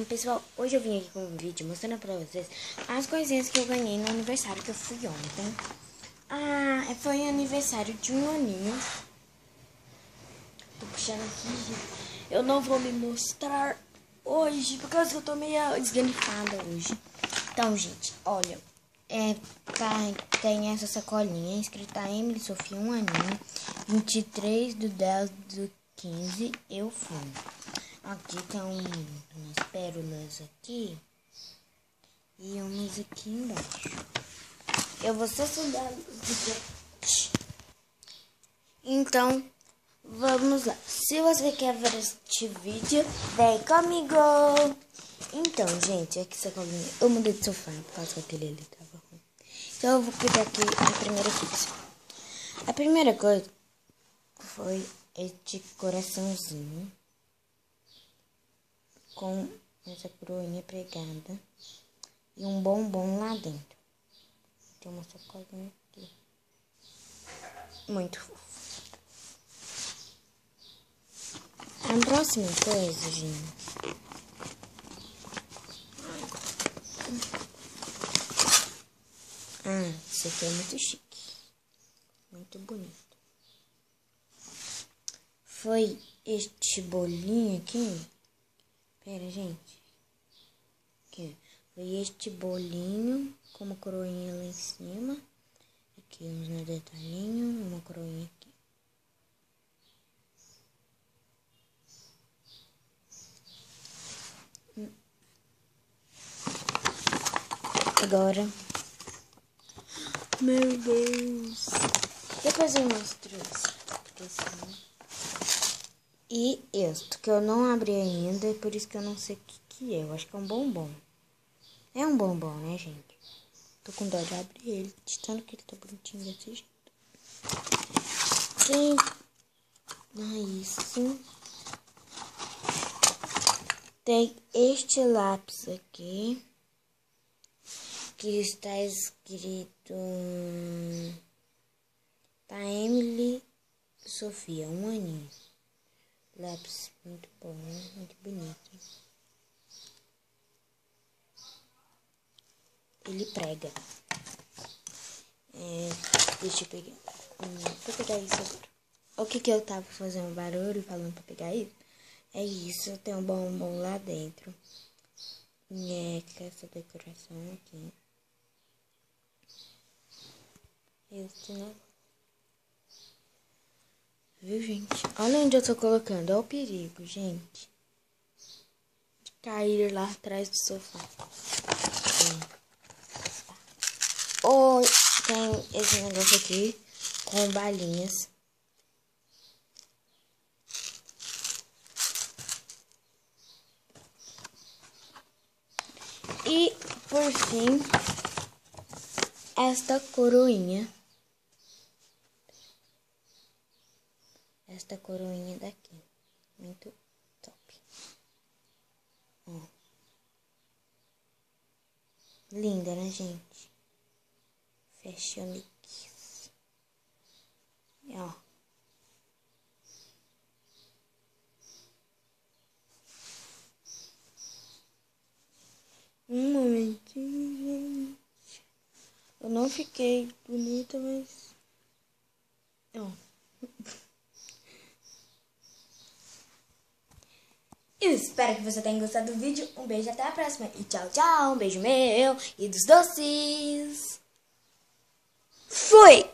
Pessoal, hoje eu vim aqui com um vídeo mostrando pra vocês as coisinhas que eu ganhei no aniversário que eu fui ontem. Foi aniversário de um aninho. Tô puxando aqui. Eu não vou me mostrar hoje, porque eu tô meio esganifada hoje. Então, gente, olha. Tem essa sacolinha escrita Emily Sofia, um aninho. 23/10/15, eu fui. Aqui tem umas pérolas aqui e umas aqui embaixo. Eu vou só acender a luz. Então, vamos lá. Se você quer ver este vídeo, vem comigo. Então, gente, aqui sacolinha. Eu mudei de sofá por causa que aquele ali tava ruim. Então, eu vou pegar aqui a primeira coisa. A primeira coisa foi este coraçãozinho com essa coroinha pregada e um bombom lá dentro. Tem uma sacolinha aqui. Muito fofo. A próxima coisa, gente, isso aqui é muito chique. Muito bonito. Foi este bolinho aqui. Pera, gente. Aqui, foi este bolinho com uma coroinha lá em cima. Aqui uns detalhinhos, uma coroinha aqui. Agora, meu Deus. Depois eu mostro isso. E este, que eu não abri ainda, por isso que eu não sei o que é. Eu acho que é um bombom. É um bombom, né, gente? Tô com dó de abrir ele, de tanto que ele tá bonitinho desse jeito. Tem isso. Tem este lápis aqui, que está escrito da Emily Sofia, um aninho. Lápis muito bom, muito bonito. Ele prega. Deixa eu pegar. Vou pegar isso agora. O que eu tava fazendo barulho, falando pra pegar isso? É isso, tem um bombom lá dentro. Com essa decoração aqui. Esse, né? Viu, gente? Olha onde eu tô colocando. Olha o perigo, gente. De cair lá atrás do sofá. Ou tem esse negócio aqui com balinhas. E, por fim, esta coroinha. Esta coroinha daqui. Muito top. Linda, né, gente? Fashion Kiss. Ó. Um momentinho, gente. Eu não fiquei bonita, mas... Ó. Eu espero que você tenha gostado do vídeo. Um beijo, até a próxima. E tchau, tchau. Um beijo meu e dos doces. Fui!